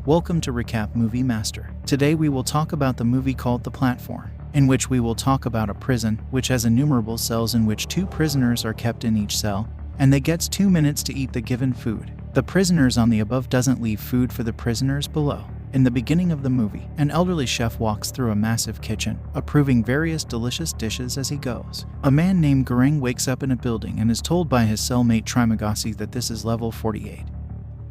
Welcome to Recap Movie Master. Today we will talk about the movie called The Platform, in which we will talk about a prison which has innumerable cells in which 2 prisoners are kept in each cell, and they gets 2 minutes to eat the given food. The prisoners on the above doesn't leave food for the prisoners below. In the beginning of the movie, an elderly chef walks through a massive kitchen, approving various delicious dishes as he goes. A man named Goreng wakes up in a building and is told by his cellmate Trimagasi that this is level 48.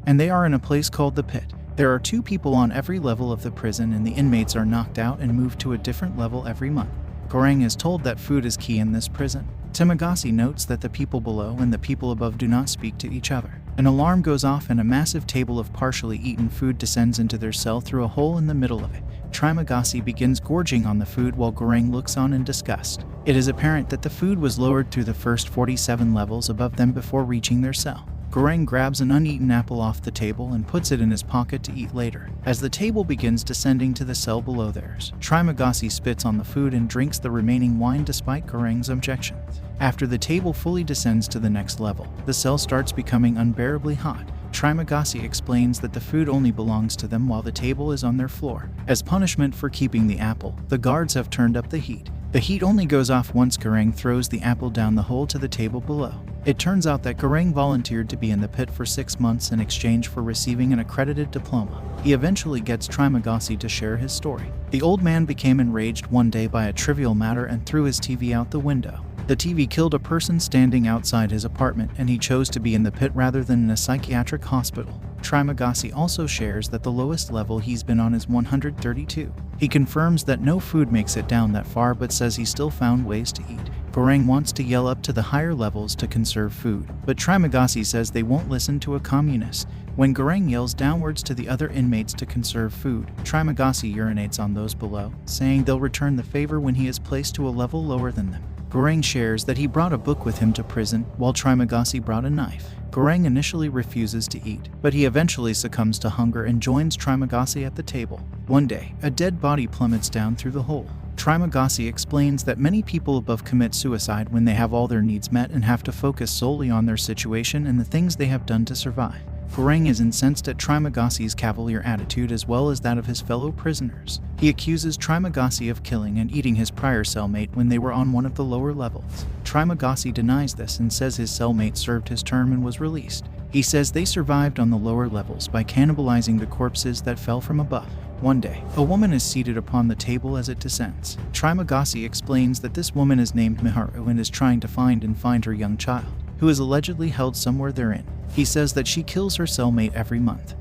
And they are in a place called the Pit. There are 2 people on every level of the prison, and the inmates are knocked out and moved to a different level every month. Goreng is told that food is key in this prison. Trimagasi notes that the people below and the people above do not speak to each other. An alarm goes off and a massive table of partially eaten food descends into their cell through a hole in the middle of it. Trimagasi begins gorging on the food while Goreng looks on in disgust. It is apparent that the food was lowered through the first 47 levels above them before reaching their cell. Goreng grabs an uneaten apple off the table and puts it in his pocket to eat later. As the table begins descending to the cell below theirs, Trimagasi spits on the food and drinks the remaining wine despite Goreng's objections. After the table fully descends to the next level, the cell starts becoming unbearably hot. Trimagasi explains that the food only belongs to them while the table is on their floor. As punishment for keeping the apple, the guards have turned up the heat. The heat only goes off once Goreng throws the apple down the hole to the table below. It turns out that Goreng volunteered to be in the pit for 6 months in exchange for receiving an accredited diploma. He eventually gets Trimagasi to share his story. The old man became enraged one day by a trivial matter and threw his TV out the window. The TV killed a person standing outside his apartment, and he chose to be in the pit rather than in a psychiatric hospital. Trimagasi also shares that the lowest level he's been on is 132. He confirms that no food makes it down that far but says he still found ways to eat. Goreng wants to yell up to the higher levels to conserve food, but Trimagasi says they won't listen to a communist. When Goreng yells downwards to the other inmates to conserve food, Trimagasi urinates on those below, saying they'll return the favor when he is placed to a level lower than them. Goreng shares that he brought a book with him to prison, while Trimagasi brought a knife. Goreng initially refuses to eat, but he eventually succumbs to hunger and joins Trimagasi at the table. One day, a dead body plummets down through the hole. Trimagasi explains that many people above commit suicide when they have all their needs met and have to focus solely on their situation and the things they have done to survive. Goreng is incensed at Trimagasi's cavalier attitude as well as that of his fellow prisoners. He accuses Trimagasi of killing and eating his prior cellmate when they were on one of the lower levels. Trimagasi denies this and says his cellmate served his term and was released. He says they survived on the lower levels by cannibalizing the corpses that fell from above. One day, a woman is seated upon the table as it descends. Trimagasi explains that this woman is named Miharu and is trying to find her young child, who is allegedly held somewhere therein. He says that she kills her cellmate every month,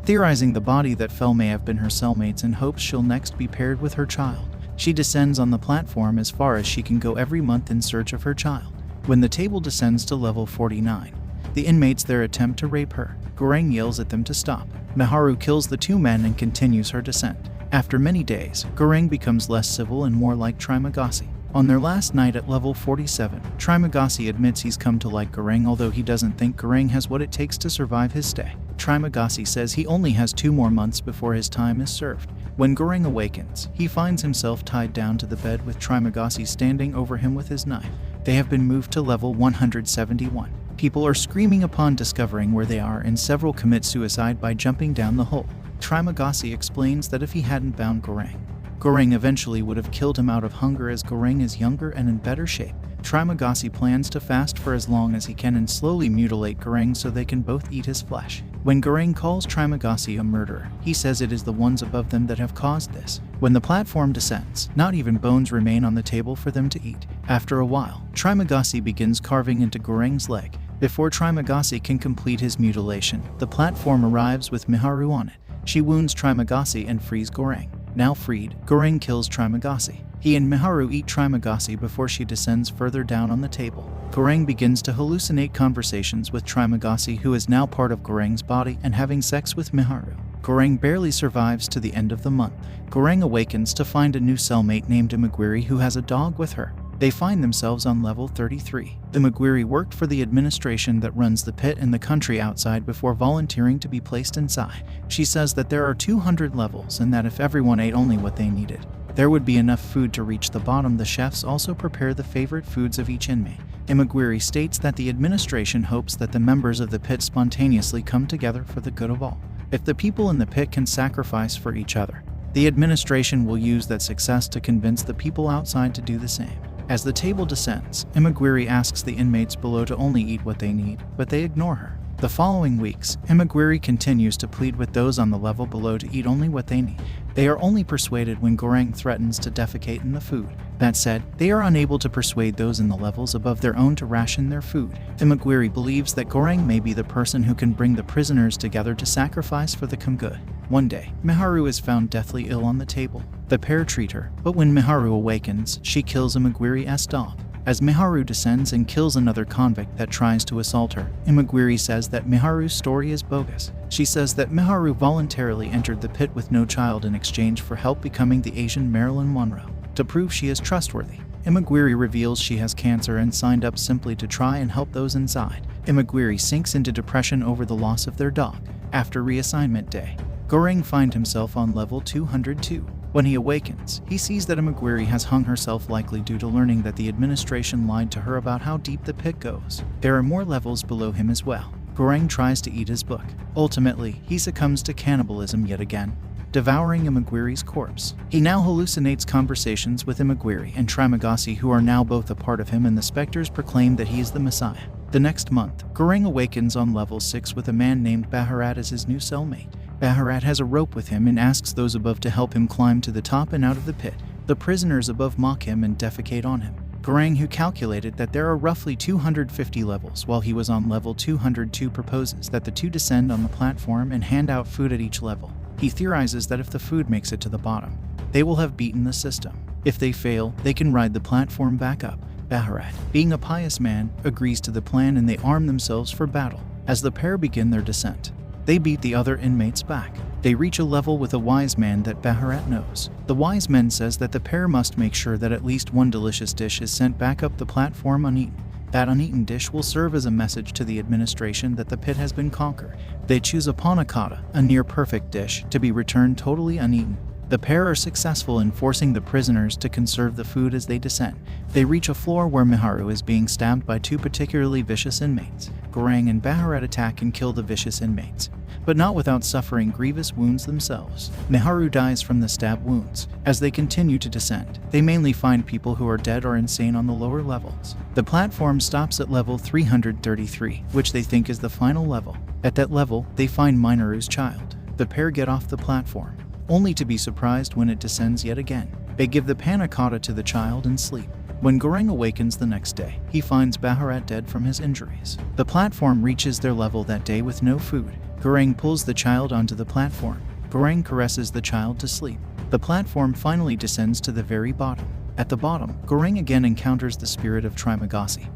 theorizing the body that fell may have been her cellmate's in hopes she'll next be paired with her child. She descends on the platform as far as she can go every month in search of her child. When the table descends to level 49, the inmates there attempt to rape her. Goreng yells at them to stop. Miharu kills the 2 men and continues her descent. After many days, Goreng becomes less civil and more like Trimagasi. On their last night at level 47, Trimagasi admits he's come to like Goreng, although he doesn't think Goreng has what it takes to survive his stay. Trimagasi says he only has 2 more months before his time is served. When Goreng awakens, he finds himself tied down to the bed with Trimagasi standing over him with his knife. They have been moved to level 171. People are screaming upon discovering where they are, and several commit suicide by jumping down the hole. Trimagasi explains that if he hadn't bound Goreng eventually would have killed him out of hunger, as Goreng is younger and in better shape. Trimagasi plans to fast for as long as he can and slowly mutilate Goreng so they can both eat his flesh. When Goreng calls Trimagasi a murderer, he says it is the ones above them that have caused this. When the platform descends, not even bones remain on the table for them to eat. After a while, Trimagasi begins carving into Goreng's leg. Before Trimagasi can complete his mutilation, the platform arrives with Miharu on it. She wounds Trimagasi and frees Goreng. Now freed, Goreng kills Trimagasi. He and Miharu eat Trimagasi before she descends further down on the table. Goreng begins to hallucinate conversations with Trimagasi, who is now part of Goreng's body, and having sex with Miharu. Goreng barely survives to the end of the month. Goreng awakens to find a new cellmate named Imagiri who has a dog with her. They find themselves on level 33. The Imagiri worked for the administration that runs the pit and the country outside before volunteering to be placed inside. She says that there are 200 levels and that if everyone ate only what they needed, there would be enough food to reach the bottom. The chefs also prepare the favorite foods of each inmate. Imagiri states that the administration hopes that the members of the pit spontaneously come together for the good of all. If the people in the pit can sacrifice for each other, the administration will use that success to convince the people outside to do the same. As the table descends, Imagwiri asks the inmates below to only eat what they need, but they ignore her. The following weeks, Imagwiri continues to plead with those on the level below to eat only what they need. They are only persuaded when Goreng threatens to defecate in the food. That said, they are unable to persuade those in the levels above their own to ration their food. Imagwiri believes that Goreng may be the person who can bring the prisoners together to sacrifice for the common good. One day, Miharu is found deathly ill on the table. The pair treat her, but when Miharu awakens, she kills Imagwiri's dog. As Miharu descends and kills another convict that tries to assault her, Imagwiri says that Miharu's story is bogus. She says that Miharu voluntarily entered the pit with no child in exchange for help becoming the Asian Marilyn Monroe. To prove she is trustworthy, Imagwiri reveals she has cancer and signed up simply to try and help those inside. Imagwiri sinks into depression over the loss of their dog. After reassignment day, Goreng finds himself on level 202. When he awakens, he sees that Imagwiri has hung herself, likely due to learning that the administration lied to her about how deep the pit goes. There are more levels below him as well. Goreng tries to eat his book. Ultimately, he succumbs to cannibalism yet again, devouring Imagwiri's corpse. He now hallucinates conversations with Imagwiri and Trimagasi, who are now both a part of him, and the specters proclaim that he is the Messiah. The next month, Goreng awakens on level 6 with a man named Baharat as his new cellmate. Baharat has a rope with him and asks those above to help him climb to the top and out of the pit. The prisoners above mock him and defecate on him. Goreng, who calculated that there are roughly 250 levels while he was on level 202, proposes that the two descend on the platform and hand out food at each level. He theorizes that if the food makes it to the bottom, they will have beaten the system. If they fail, they can ride the platform back up. Baharat, being a pious man, agrees to the plan and they arm themselves for battle. As the pair begin their descent, they beat the other inmates back. They reach a level with a wise man that Baharat knows. The wise man says that the pair must make sure that at least one delicious dish is sent back up the platform uneaten. That uneaten dish will serve as a message to the administration that the pit has been conquered. They choose a panna cotta, a near-perfect dish, to be returned totally uneaten. The pair are successful in forcing the prisoners to conserve the food as they descend. They reach a floor where Miharu is being stabbed by two particularly vicious inmates. Goreng and Baharat attack and kill the vicious inmates, but not without suffering grievous wounds themselves. Miharu dies from the stab wounds. As they continue to descend, they mainly find people who are dead or insane on the lower levels. The platform stops at level 333, which they think is the final level. At that level, they find Minoru's child. The pair get off the platform, only to be surprised when it descends yet again. They give the panna cotta to the child and sleep. When Goreng awakens the next day, he finds Baharat dead from his injuries. The platform reaches their level that day with no food. Goreng pulls the child onto the platform. Goreng caresses the child to sleep. The platform finally descends to the very bottom. At the bottom, Goreng again encounters the spirit of Trimagasi,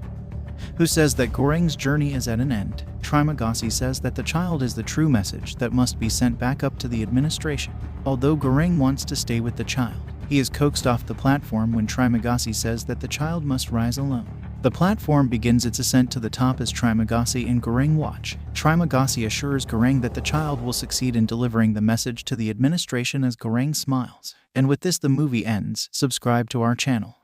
who says that Goreng's journey is at an end. Trimagasi says that the child is the true message that must be sent back up to the administration. Although Goreng wants to stay with the child, he is coaxed off the platform when Trimagasi says that the child must rise alone. The platform begins its ascent to the top as Trimagasi and Goreng watch. Trimagasi assures Goreng that the child will succeed in delivering the message to the administration as Goreng smiles. And with this, the movie ends. Subscribe to our channel.